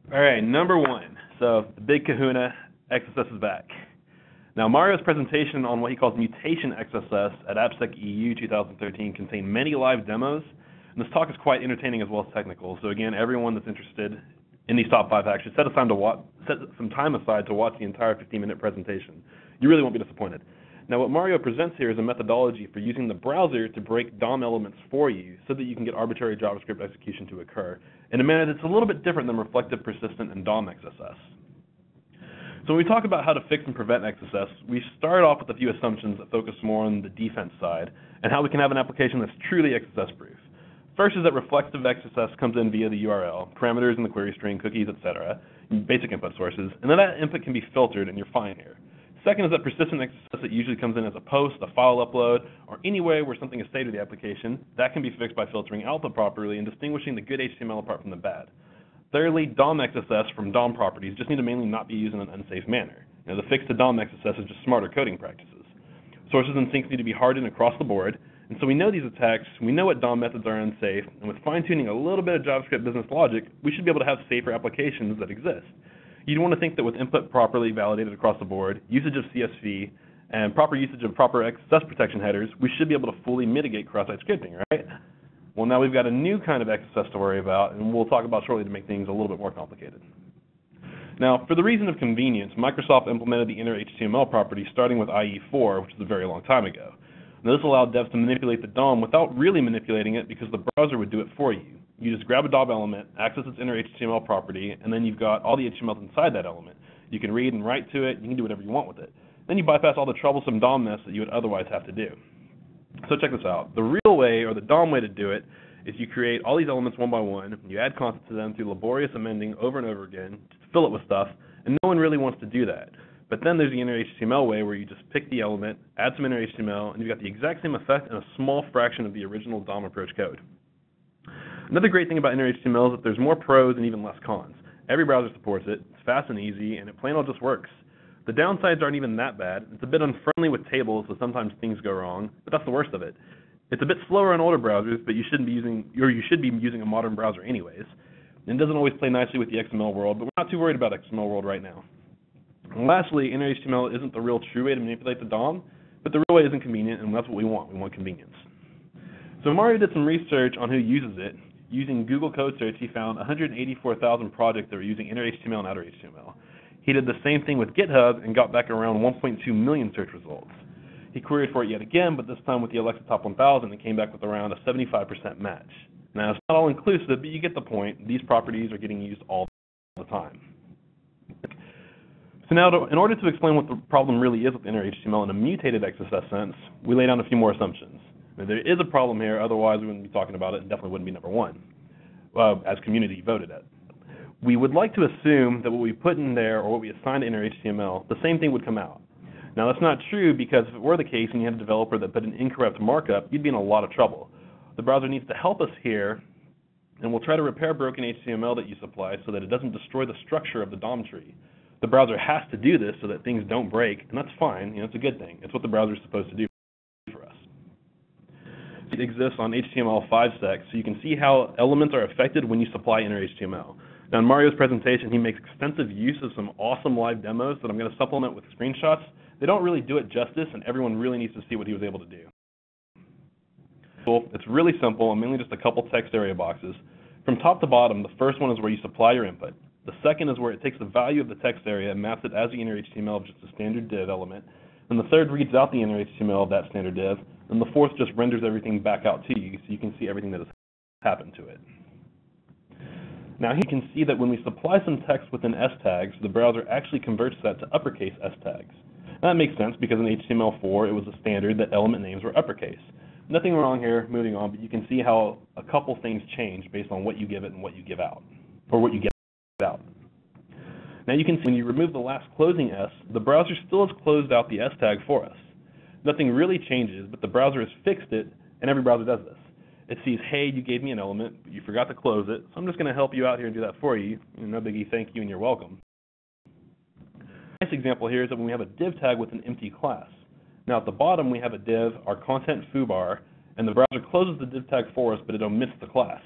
All right, number one. So the big kahuna, XSS is back. Now, Mario's presentation on what he calls Mutation XSS at AppSec EU 2013 contained many live demos, and this talk is quite entertaining as well as technical. So again, everyone that's interested in these top 5 hacks should set some time aside to watch the entire 15-minute presentation. You really won't be disappointed. Now, what Mario presents here is a methodology for using the browser to break DOM elements for you so that you can get arbitrary JavaScript execution to occur in a manner that's a little bit different than reflective, persistent, and DOM XSS. So when we talk about how to fix and prevent XSS, we start off with a few assumptions that focus more on the defense side and how we can have an application that's truly XSS-proof. First is that reflexive XSS comes in via the URL, parameters in the query string, cookies, etc., basic input sources, and then that input can be filtered and you're fine here. Second is that persistent XSS that usually comes in as a post, a file upload, or any way where something is saved to the application. That can be fixed by filtering output properly and distinguishing the good HTML apart from the bad. Thirdly, DOM XSS from DOM properties just need to mainly not be used in an unsafe manner. The fix to DOM XSS is just smarter coding practices. Sources and sinks need to be hardened across the board, and so we know these attacks, we know what DOM methods are unsafe, and with fine-tuning a little bit of JavaScript business logic, we should be able to have safer applications that exist. You'd want to think that with input properly validated across the board, usage of CSV, and proper usage of proper XSS protection headers, we should be able to fully mitigate cross-site scripting, right? Well, now we've got a new kind of XSS to worry about, and we'll talk about shortly to make things a little bit more complicated. Now, for the reason of convenience, Microsoft implemented the InnerHTML property starting with IE4, which is a very long time ago. Now, this allowed devs to manipulate the DOM without really manipulating it because the browser would do it for you. You just grab a DOM element, access its InnerHTML property, and then you've got all the HTML inside that element. You can read and write to it, you can do whatever you want with it. Then you bypass all the troublesome DOM mess that you would otherwise have to do. So check this out. The real way, or the DOM way to do it, is you create all these elements one by one, you add content to them through laborious amending over and over again, just fill it with stuff, and no one really wants to do that. But then there's the InnerHTML way where you just pick the element, add some InnerHTML, and you've got the exact same effect and a small fraction of the original DOM approach code. Another great thing about InnerHTML is that there's more pros and even less cons. Every browser supports it, it's fast and easy, and it plain old just works. The downsides aren't even that bad. It's a bit unfriendly with tables, so sometimes things go wrong, but that's the worst of it. It's a bit slower on older browsers, but you should be using a modern browser anyways. And it doesn't always play nicely with the XML world, but we're not too worried about XML world right now. And lastly, InnerHTML isn't the real true way to manipulate the DOM, but the real way isn't convenient, and that's what we want. We want convenience. So Mario did some research on who uses it. Using Google Code Search, he found 184,000 projects that were using InnerHTML and OuterHTML. He did the same thing with GitHub and got back around 1.2 million search results. He queried for it yet again, but this time with the Alexa Top 1000 and came back with around a 75% match. Now, it's not all inclusive, but you get the point. These properties are getting used all the time. So now, in order to explain what the problem really is with InnerHTML in a mutated XSS sense, we lay down a few more assumptions. Now, there is a problem here, otherwise we wouldn't be talking about it and definitely wouldn't be number one, as community voted it. We would like to assume that what we put in there or what we assign to InnerHTML, the same thing would come out. Now, that's not true because if it were the case and you had a developer that put an incorrect markup, you'd be in a lot of trouble. The browser needs to help us here, and we'll try to repair broken HTML that you supply so that it doesn't destroy the structure of the DOM tree. The browser has to do this so that things don't break, and that's fine. It's a good thing. It's what the browser is supposed to do for us. It exists on HTML5 sec, so you can see how elements are affected when you supply InnerHTML. Now, in Mario's presentation, he makes extensive use of some awesome live demos that I'm going to supplement with screenshots. They don't really do it justice, and everyone really needs to see what he was able to do. It's really simple and mainly just a couple text area boxes. From top to bottom, the first one is where you supply your input. The second is where it takes the value of the text area and maps it as the InnerHTML of just a standard div element. And the third reads out the InnerHTML of that standard div. And the fourth just renders everything back out to you so you can see everything that has happened to it. Now you can see that when we supply some text within S tags, the browser actually converts that to uppercase S tags. Now that makes sense because in HTML4 it was a standard that element names were uppercase. Nothing wrong here, moving on, but you can see how a couple things change based on what you give it and what you give out, or what you get out. Now you can see when you remove the last closing S, the browser still has closed out the S tag for us. Nothing really changes, but the browser has fixed it, and every browser does this. It sees, hey, you gave me an element, but you forgot to close it, so I'm just going to help you out here and do that for you. No biggie, thank you, and you're welcome. A nice example here is that when we have a div tag with an empty class. Now at the bottom we have a div, our content foobar, and the browser closes the div tag for us, but it omits the class.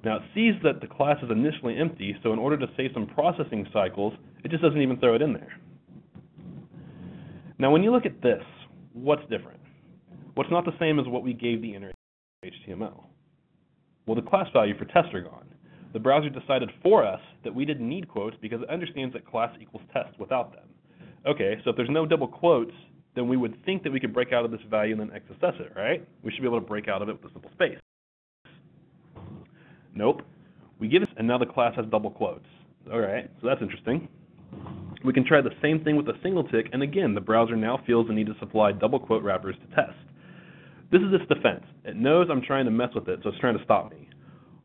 Now it sees that the class is initially empty, so in order to save some processing cycles, it just doesn't even throw it in there. Now when you look at this, what's different? What's not the same as what we gave the inner HTML? Well, the class value for test are gone. The browser decided for us that we didn't need quotes because it understands that class equals test without them. Okay, so if there's no double quotes, then we would think that we could break out of this value and then XSS it, right? We should be able to break out of it with a simple space. Nope. We give it, and now the class has double quotes. All right, so that's interesting. We can try the same thing with a single tick, and again, the browser now feels the need to supply double quote wrappers to test. This is its defense. It knows I'm trying to mess with it, so it's trying to stop me.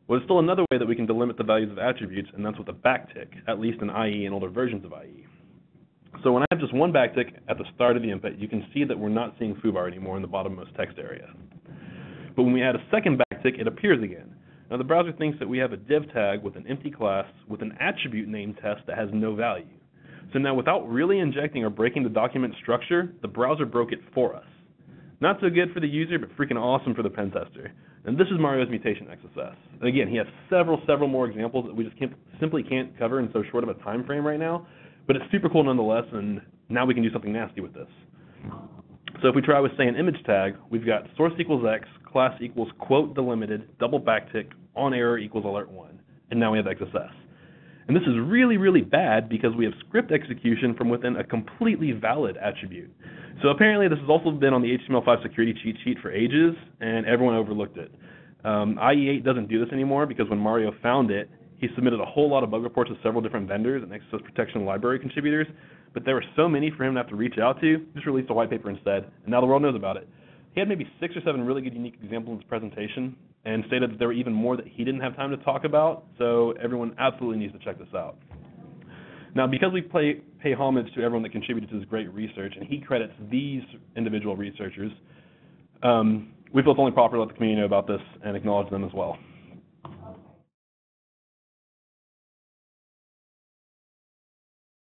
Well, there's still another way that we can delimit the values of attributes, and that's with a backtick, at least in IE and older versions of IE. So when I have just one backtick at the start of the input, you can see that we're not seeing foobar anymore in the bottommost text area. But when we add a second backtick, it appears again. Now the browser thinks that we have a div tag with an empty class with an attribute named test that has no value. So now without really injecting or breaking the document structure, the browser broke it for us. Not so good for the user, but freaking awesome for the pen tester. And this is Mario's Mutation XSS. And again, he has several more examples that we just simply can't cover in so short of a time frame right now, but it's super cool nonetheless, and now we can do something nasty with this. So if we try with, say, an image tag, we've got source equals X, class equals quote delimited, double backtick, on error equals alert1, and now we have XSS. And this is really bad because we have script execution from within a completely valid attribute. So apparently this has also been on the HTML5 security cheat sheet for ages, and everyone overlooked it. IE8 doesn't do this anymore because when Mario found it, he submitted a whole lot of bug reports to several different vendors and XSS protection library contributors, but there were so many for him to have to reach out to, just released a white paper instead, and now the world knows about it. He had maybe 6 or 7 really good unique examples in his presentation and stated that there were even more that he didn't have time to talk about, so everyone absolutely needs to check this out. Now, because we pay homage to everyone that contributed to this great research, and he credits these individual researchers, we feel it's only proper to let the community know about this and acknowledge them as well.